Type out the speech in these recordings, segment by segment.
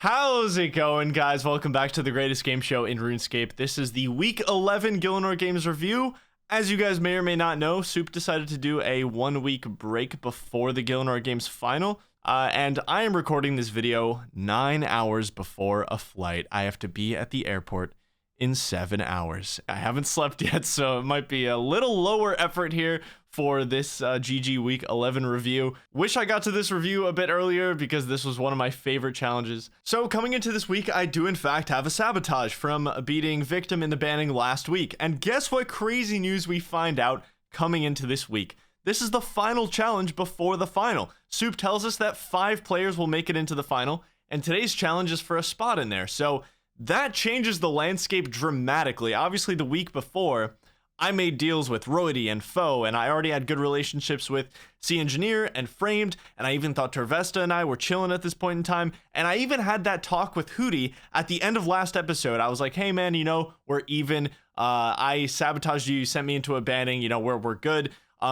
How's it going, guys? Welcome back to the greatest game show in RuneScape. This is the Week 11 Gielinor Games review. As you guys may or may not know, Soup decided to do a 1-week break before the Gielinor Games final, and I am recording this video 9 hours before a flight. I have to be at the airport in 7 hours. I haven't slept yet, so it might be a little lower effort here for this GG Week 11 review. Wish I got to this review a bit earlier because this was one of my favorite challenges. So coming into this week, I do in fact have a sabotage from beating Victim in the banning last week. And guess what crazy news we find out coming into this week? This is the final challenge before the final. Soup tells us that 5 players will make it into the final, and today's challenge is for a spot in there. So that changes the landscape dramatically. Obviously, the week before, I made deals with Roidy and Foe, and I already had good relationships with C Engineer and Framed, and I even thought Tervesta and I were chilling at this point in time, and I even had that talk with Hootie at the end of last episode. I was like, hey man, we're even, I sabotaged you sent me into a banning, we're good,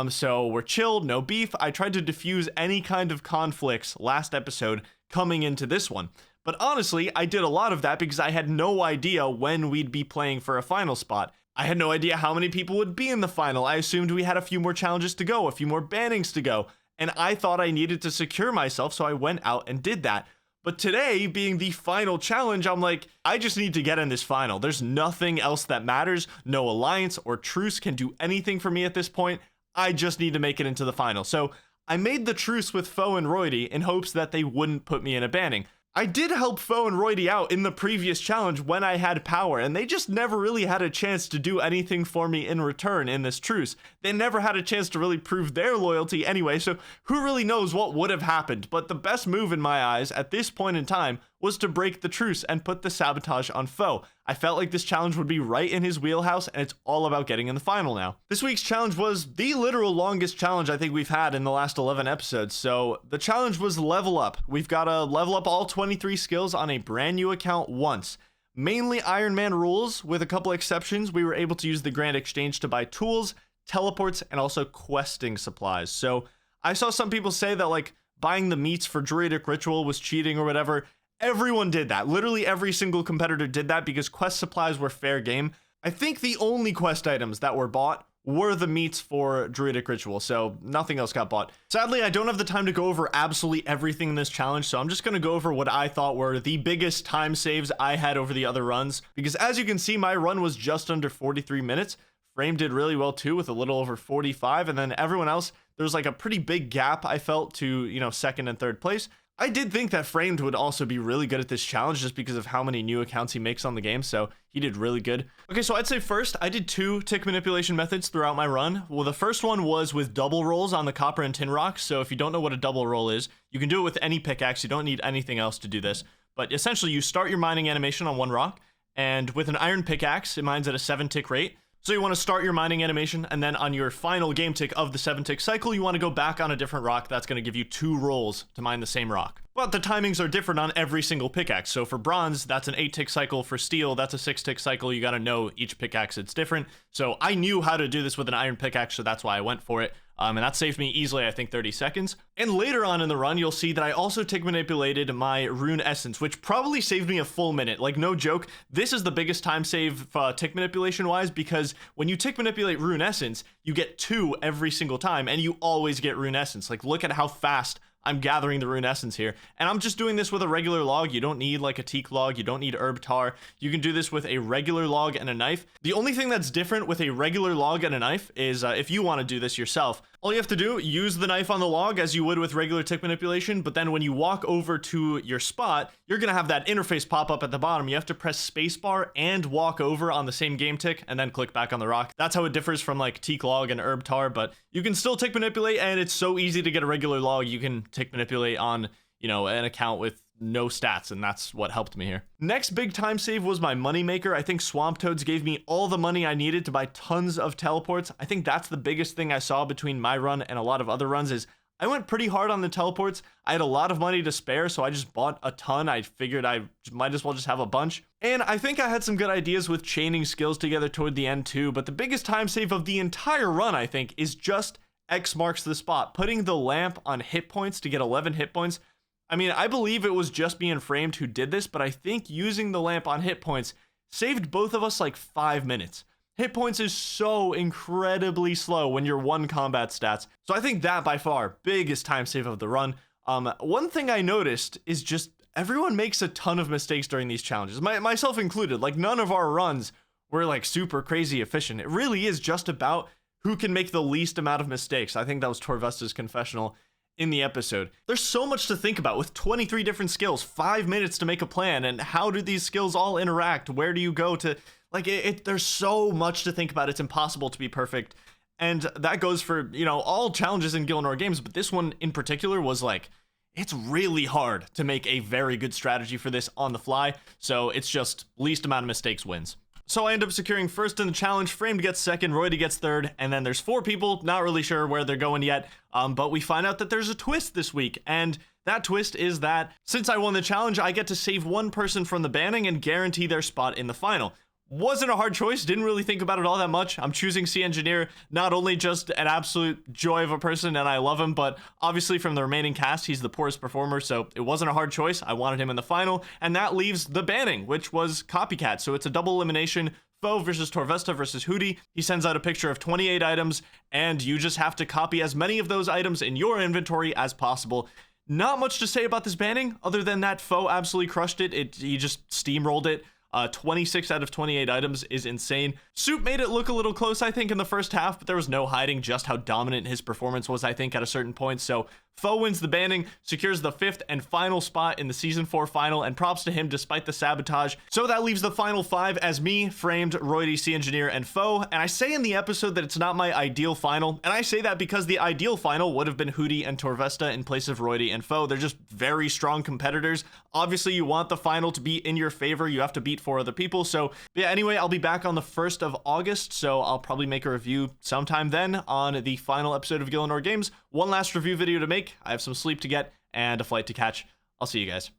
so we're chilled, no beef. I tried to diffuse any kind of conflicts last episode coming into this one. But honestly, I did a lot of that because I had no idea when we'd be playing for a final spot. I had no idea how many people would be in the final. I assumed we had a few more challenges to go, a few more bannings to go, and I thought I needed to secure myself, so I went out and did that. But today, being the final challenge, I'm like, I just need to get in this final. There's nothing else that matters. No alliance or truce can do anything for me at this point. I just need to make it into the final. So I made the truce with Foe and Roidy in hopes that they wouldn't put me in a banning. I did help Foe and Roidy out in the previous challenge when I had power, and they just never really had a chance to do anything for me in return in this truce. They never had a chance to really prove their loyalty anyway, so who really knows what would have happened? But the best move in my eyes at this point in time was to break the truce and put the sabotage on Foe. I felt like this challenge would be right in his wheelhouse, and it's all about getting in the final now. This week's challenge was the literal longest challenge I think we've had in the last 11 episodes, so the challenge was level up. We've got to level up all 23 skills on a brand new account once. Mainly Iron Man rules, with a couple exceptions. We were able to use the Grand Exchange to buy tools, teleports, and also questing supplies. So I saw some people say that like buying the meats for Druidic Ritual was cheating or whatever. Everyone did that. Literally every single competitor did that because quest supplies were fair game. I think the only quest items that were bought were the meats for Druidic Ritual, so nothing else got bought. Sadly, I don't have the time to go over absolutely everything in this challenge, so I'm just going to go over what I thought were the biggest time saves I had over the other runs, because as you can see, my run was just under 43 minutes. Frame did really well too with a little over 45, and then everyone else, there's like a pretty big gap I felt to, second and third place. I did think that Framed would also be really good at this challenge just because of how many new accounts he makes on the game, so he did really good. Okay, so I'd say first, I did 2 tick manipulation methods throughout my run. Well, the first one was with double rolls on the copper and tin rocks, so if you don't know what a double roll is, you can do it with any pickaxe. You don't need anything else to do this, but essentially you start your mining animation on one rock, and with an iron pickaxe, it mines at a 7-tick rate. So you want to start your mining animation, and then on your final game tick of the 7-tick cycle, you want to go back on a different rock. That's going to give you 2 rolls to mine the same rock. But the timings are different on every single pickaxe. So for bronze, that's an 8-tick cycle. For steel, that's a 6-tick cycle. You got to know each pickaxe, it's different. So I knew how to do this with an iron pickaxe, so that's why I went for it. And that saved me easily, I think, 30 seconds. And later on in the run, you'll see that I also tick manipulated my rune essence, which probably saved me a full minute. Like, no joke, this is the biggest time save tick manipulation wise, because when you tick manipulate rune essence, you get 2 every single time, and you always get rune essence. Like, look at how fast I'm gathering the rune essence here, and I'm just doing this with a regular log. You don't need like a teak log, you don't need herb tar. You can do this with a regular log and a knife. The only thing that's different with a regular log and a knife is if you want to do this yourself, all you have to do, use the knife on the log as you would with regular tick manipulation, but then when you walk over to your spot, you're gonna have that interface pop up at the bottom. You have to press spacebar and walk over on the same game tick and then click back on the rock. That's how it differs from like teak log and herb tar, but you can still tick manipulate, and it's so easy to get a regular log. You can tick manipulate on, an account with no stats, and that's what helped me here. Next big time save was my money maker. I think Swamp Toads gave me all the money I needed to buy tons of teleports. I think that's the biggest thing I saw between my run and a lot of other runs is I went pretty hard on the teleports. I had a lot of money to spare, so I just bought a ton. I figured I might as well just have a bunch. And I think I had some good ideas with chaining skills together toward the end too, but the biggest time save of the entire run, I think, is just X marks the spot. Putting the lamp on hit points to get 11 hit points. I mean, I believe it was just me and Framed who did this, but I think using the lamp on hit points saved both of us like 5 minutes. Hit points is so incredibly slow when you're one combat stats. So I think that by far, biggest time save of the run. One thing I noticed is just everyone makes a ton of mistakes during these challenges, myself included. Like, none of our runs were like super crazy efficient. It really is just about who can make the least amount of mistakes. I think that was Torvesta's confessional in the episode. There's so much to think about with 23 different skills, 5 minutes to make a plan, and how do these skills all interact? Where do you go to, like, there's so much to think about. It's impossible to be perfect. And that goes for, you know, all challenges in Gielinor games, but this one in particular was like, it's really hard to make a very good strategy for this on the fly. So it's just least amount of mistakes wins. So I end up securing first in the challenge, Framed gets second, Roydy gets third, and then there's 4 people, not really sure where they're going yet, but we find out that there's a twist this week, and that twist is that since I won the challenge, I get to save 1 person from the banning and guarantee their spot in the final. Wasn't a hard choice, didn't really think about it all that much. I'm choosing Sea Engineer, not only just an absolute joy of a person and I love him, but obviously from the remaining cast, he's the poorest performer, so it wasn't a hard choice. I wanted him in the final, and that leaves the banning, which was Copycat. So it's a double elimination, Foe versus Torvesta versus Hootie. He sends out a picture of 28 items, and you just have to copy as many of those items in your inventory as possible. Not much to say about this banning, other than that Foe absolutely crushed it. He just steamrolled it. 26 out of 28 items is insane. Soup made it look a little close, I think, in the first half, but there was no hiding just how dominant his performance was, I think, at a certain point. So Foe wins the banning, secures the 5th and final spot in the Season 4 final, and props to him despite the sabotage. So that leaves the final 5 as me, Framed, Roydy, Sea Engineer, and Foe. And I say in the episode that it's not my ideal final, and I say that because the ideal final would have been Hootie and Torvesta in place of Roydy and Foe. They're just very strong competitors. Obviously, you want the final to be in your favor. You have to beat 4 other people. So yeah, anyway, I'll be back on the 1st of August, so I'll probably make a review sometime then on the final episode of Gielinor Games. One last review video to make. I have some sleep to get and a flight to catch. I'll see you guys.